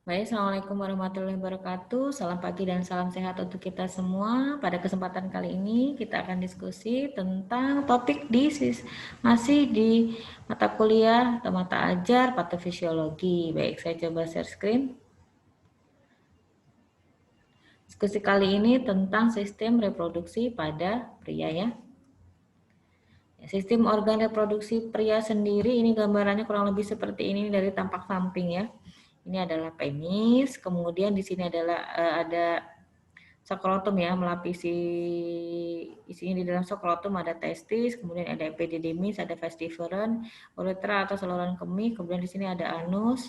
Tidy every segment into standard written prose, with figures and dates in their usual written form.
Baik, Assalamualaikum warahmatullahi wabarakatuh. Salam pagi dan salam sehat untuk kita semua. Pada kesempatan kali ini kita akan diskusi tentang topik masih di mata kuliah atau mata ajar patofisiologi. Baik, saya coba share screen. Diskusi kali ini tentang sistem reproduksi pada pria ya. Sistem organ reproduksi pria sendiri ini gambarannya kurang lebih seperti ini dari tampak samping ya. Ini adalah penis, kemudian di sini adalah ada skrotum ya, melapisi isinya di dalam skrotum ada testis, kemudian ada epididymis, ada vas deferens, uretra atau saluran kemih, kemudian di sini ada anus,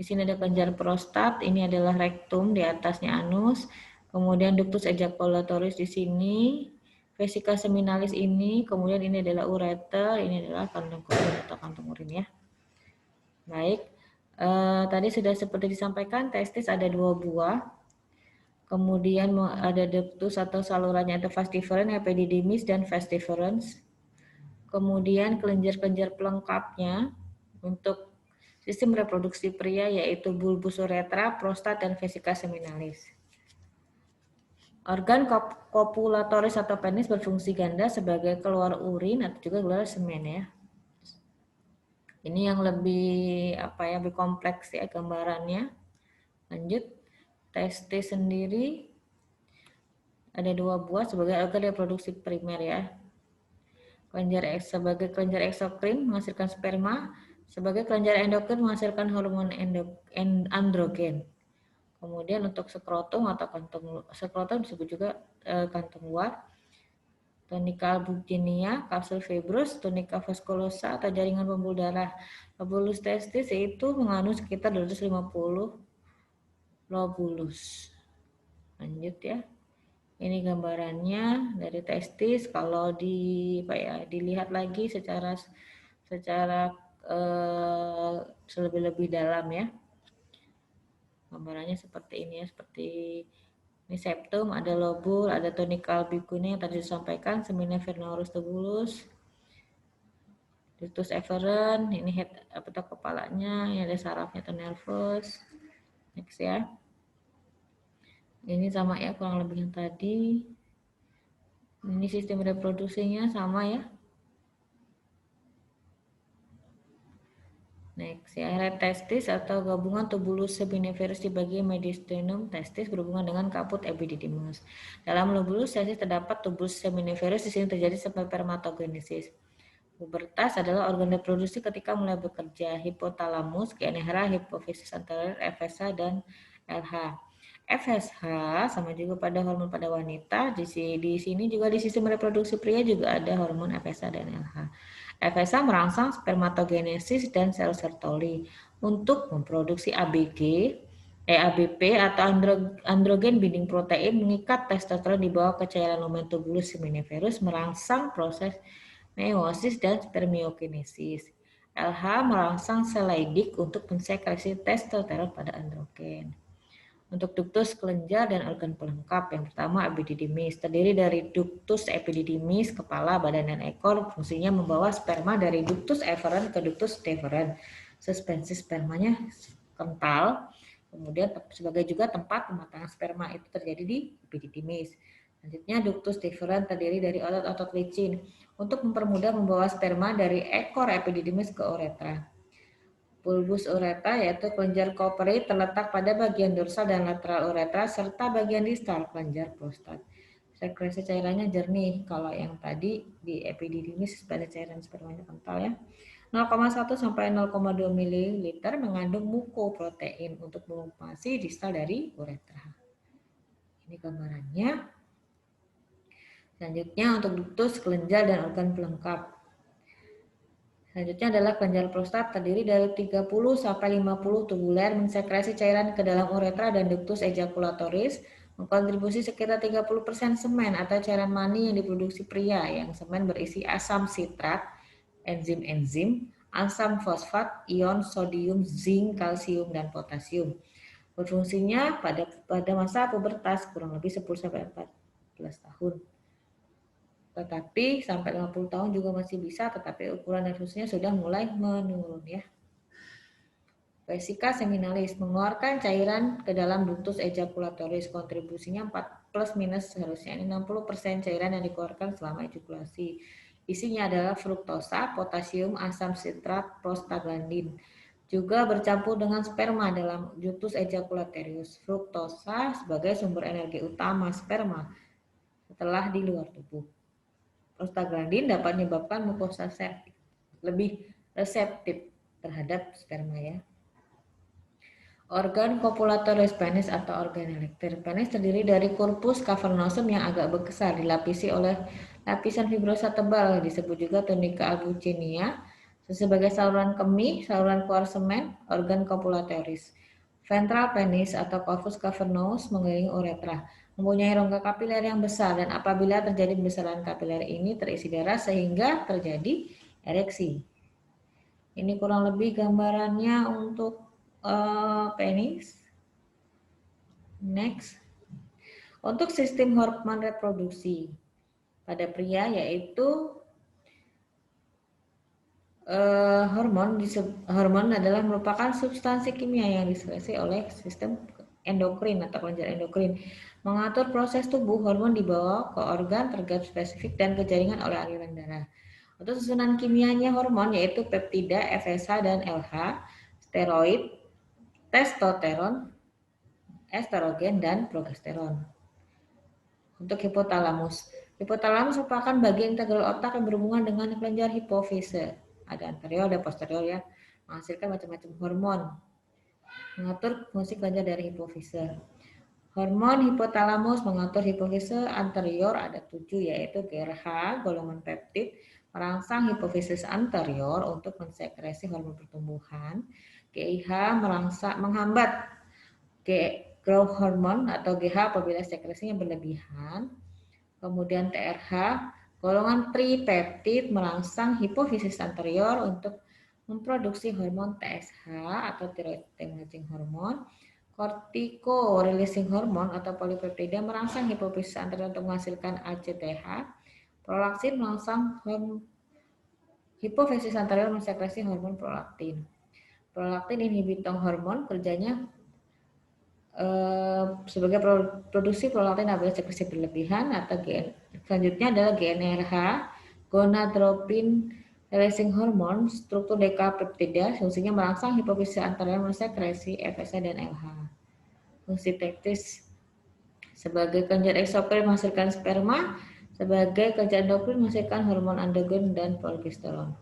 di sini ada kelenjar prostat, ini adalah rektum di atasnya anus, kemudian ductus ejaculatoris di sini, vesica seminalis ini, kemudian ini adalah ureter, ini adalah kantong kemih atau kantong urin ya. Baik, tadi sudah seperti disampaikan, testis ada 2 buah. Kemudian ada ductus atau salurannya ada vas deferens, epididymis, dan vas deferens. Kemudian kelenjar-kelenjar pelengkapnya untuk sistem reproduksi pria yaitu bulbus uretra, prostat, dan vesica seminalis. Organ kopulatoris atau penis berfungsi ganda sebagai keluar urin atau juga keluar semen ya. Ini yang lebih lebih kompleks ya gambarannya. Lanjut, testis sendiri ada 2 buah sebagai organ reproduksi primer ya. Sebagai kelenjar eksokrin menghasilkan sperma, sebagai kelenjar endokrin menghasilkan hormon androgen. Kemudian untuk skrotum atau skrotum disebut juga kantong luar, tunica albuginea, kapsul fibrous, tunica vasculosa atau jaringan pembuluh darah. Lobulus testis yaitu mengandung sekitar 250 lobulus. Lanjut ya. Ini gambarannya dari testis. Kalau dilihat lagi secara lebih dalam ya. Gambarannya seperti ini ya, seperti ini septum, ada lobul, ada tunica albuginea yang tadi disampaikan, seminiferous tubulus, ductus efferens, ini head atau kepalanya, ini ada sarafnya atau nervus. Next ya. Ini sama ya kurang lebih yang tadi. Ini sistem reproduksinya sama ya. Next ya, red testis atau gabungan tubulus seminiferus di bagian mediastinum testis berhubungan dengan kaput epididymis. Dalam lobulus testis terdapat tubulus seminiferus, di sini terjadi spermatogenesis. Pubertas adalah organ reproduksi ketika mulai bekerja. Hipotalamus, genera, hipofisis anterior, FSH dan LH. FSH sama juga pada hormon pada wanita. Di sini juga di sistem reproduksi pria juga ada hormon FSH dan LH. FSH merangsang spermatogenesis dan sel Sertoli untuk memproduksi ABP atau androgen binding protein mengikat testosteron di bawah cairan lumen tubulus seminiferus, merangsang proses meiosis dan spermiokinesis. LH merangsang sel Leydig untuk mensekresi testosteron pada androgen. Untuk ductus kelenjar dan organ pelengkap, yang pertama epididymis, terdiri dari ductus epididymis, kepala, badan, dan ekor. Fungsinya membawa sperma dari ductus efferens ke ductus deferens. Suspensi spermanya kental, kemudian sebagai juga tempat pematangan sperma itu terjadi di epididymis. Selanjutnya ductus deferens terdiri dari otot-otot licin untuk mempermudah membawa sperma dari ekor epididymis ke uretra. Bulbus uretra yaitu kelenjar Cowpery terletak pada bagian dorsal dan lateral uretra serta bagian distal kelenjar prostat. Sekresi cairannya jernih. Kalau yang tadi di epididymis pada cairan spermanya kental ya. 0,1 sampai 0,2 ml mengandung mukoprotein untuk mengupasi distal dari uretra. Ini gambarannya. Selanjutnya untuk ductus kelenjar dan organ pelengkap. Selanjutnya adalah kelenjar prostat terdiri dari 30 sampai 50 tubuler mensekresi cairan ke dalam uretra dan ductus ejaculatoris, mengkontribusi sekitar 30% semen atau cairan mani yang diproduksi pria, yang semen berisi asam sitrat, enzim-enzim, asam fosfat, ion sodium, zinc, kalsium, dan potasium. Berfungsinya pada masa pubertas kurang lebih 10 sampai 14 tahun. Tetapi sampai 50 tahun juga masih bisa, tetapi ukuran nervusnya sudah mulai menurun ya. Vesika seminalis mengeluarkan cairan ke dalam ductus ejaculatoris. Kontribusinya 4 plus minus seharusnya ini 60% cairan yang dikeluarkan selama ejakulasi. Isinya adalah fruktosa, potasium, asam sitrat, prostaglandin. Juga bercampur dengan sperma dalam ductus ejaculatorius. Fruktosa sebagai sumber energi utama sperma setelah di luar tubuh. Prostaglandin dapat menyebabkan mukosa septik lebih reseptif terhadap sperma ya. Organ copulatoris penis atau organ elektir. Penis terdiri dari corpus cavernosum yang agak besar, dilapisi oleh lapisan fibrosa tebal, disebut juga tunika albuginea, sebagai saluran kemih, saluran keluar semen, organ copulatoris. Ventral penis atau corpus cavernous mengelilingi uretra, mempunyai rongga kapiler yang besar dan apabila terjadi pembesaran kapiler ini terisi darah sehingga terjadi ereksi. Ini kurang lebih gambarannya untuk penis. Next. Untuk sistem hormon reproduksi pada pria yaitu hormon adalah merupakan substansi kimia yang disekresi oleh sistem endokrin atau kelenjar endokrin. Mengatur proses tubuh, hormon dibawa ke organ tergap spesifik dan ke jaringan oleh aliran darah. Untuk susunan kimianya hormon yaitu peptida, FSH dan LH, steroid, testosteron, estrogen, dan progesteron. Untuk hipotalamus. Hipotalamus merupakan bagian integral otak yang berhubungan dengan kelenjar hipofise. Ada anterior dan posterior ya, menghasilkan macam-macam hormon. Mengatur fungsi kelenjar dari hipofise. Hormon hipotalamus mengatur hipofise anterior ada 7 yaitu GRH, golongan peptid, merangsang hipofisis anterior untuk mensekresi hormon pertumbuhan. GIH menghambat growth hormone atau GH apabila sekresinya berlebihan. Kemudian TRH, golongan tripeptid merangsang hipofisis anterior untuk memproduksi hormon TSH atau thyroid stimulating hormone. Cortico releasing hormone atau polipeptida merangsang hipofisis anterior untuk menghasilkan ACTH. Prolaktin merangsang hipofisis anterior mensekresi hormon prolaktin. Prolaktin inhibitor hormon kerjanya sebagai produksi prolaktin apabila sekresi berlebihan atau selanjutnya adalah GnRH, gonadotropin releasing hormone, struktur dekapeptida, fungsinya merangsang hipofisis anterior mensekresi FSH dan LH. Fungsi teknis sebagai kelenjar eksokrин menghasilkan sperma, sebagai kelenjar endokrin menghasilkan hormon androgen dan progesteron.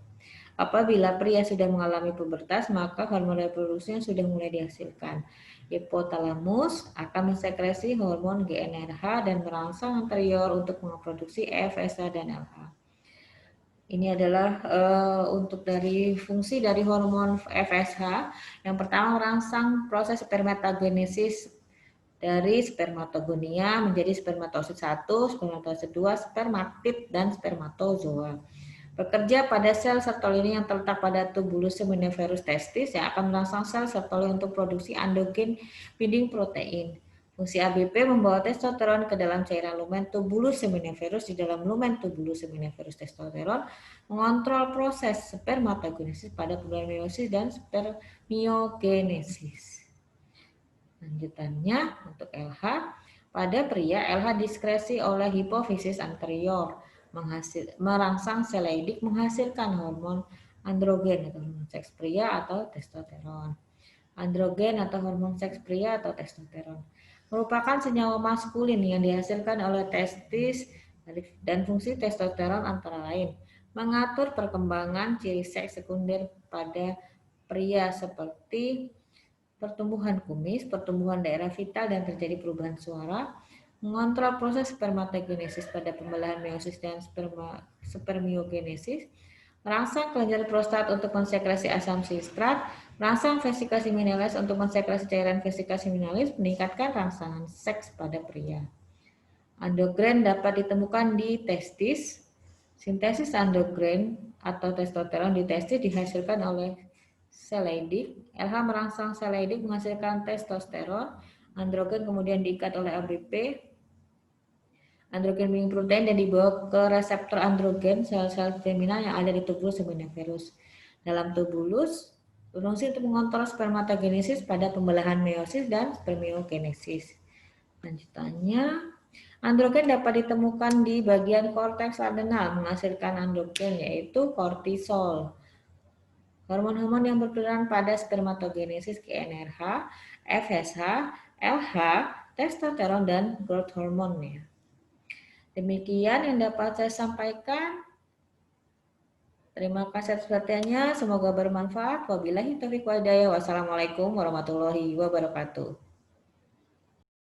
Apabila pria sudah mengalami pubertas, maka hormon reproduksinya sudah mulai dihasilkan. Hipotalamus akan mensekresi hormon GnRH dan merangsang anterior untuk memproduksi FSH dan LH. Ini adalah untuk dari fungsi dari hormon FSH. Yang pertama merangsang proses spermatogenesis dari spermatogonia menjadi spermatosit 1, spermatosit 2, spermatid, dan spermatozoa. Bekerja pada sel sertoli yang terletak pada tubulus seminiferus testis yang akan merangsang sel sertoli untuk produksi androgen binding protein. Fungsi ABP membawa testosteron ke dalam cairan lumen tubulus seminiferus di dalam lumen tubulus seminiferus testosteron, mengontrol proses spermatogenesis pada pembuahan meiosis dan spermiogenesis. Lanjutannya untuk LH, pada pria LH diskresi oleh hipofisis anterior merangsang sel Leydig menghasilkan hormon androgen atau hormon seks pria atau testosteron. Androgen atau hormon seks pria atau testosteron merupakan senyawa maskulin yang dihasilkan oleh testis dan fungsi testosteron antara lain mengatur perkembangan ciri seks sekunder pada pria seperti pertumbuhan kumis, pertumbuhan daerah vital dan terjadi perubahan suara, mengontrol proses spermatogenesis pada pembelahan meiosis dan spermiogenesis, merangsang kelenjar prostat untuk mensekresi asam sitrat, merangsang vesika seminalis untuk mensekresi cairan vesika seminalis, meningkatkan rangsangan seks pada pria. Androgen dapat ditemukan di testis. Sintesis androgen atau testosteron di testis dihasilkan oleh sel Leydig. LH merangsang sel Leydig menghasilkan testosteron. Androgen kemudian diikat oleh ABP. Androgen binding protein dan dibawa ke reseptor androgen sel-sel femina yang ada di tubulus seminiferus. Dalam tubulus Berfungsi untuk mengontrol spermatogenesis pada pembelahan meiosis dan spermiogenesis. Lanjutannya, androgen dapat ditemukan di bagian korteks adrenal menghasilkan androgen yaitu kortisol. Hormon-hormon yang berperan pada spermatogenesis GnRH, FSH, LH, testosteron, dan growth hormone. Demikian yang dapat saya sampaikan. Terima kasih atas perhatiannya. Semoga bermanfaat. Wabillahi taufiq wal hidayah. Wassalamualaikum warahmatullahi wabarakatuh.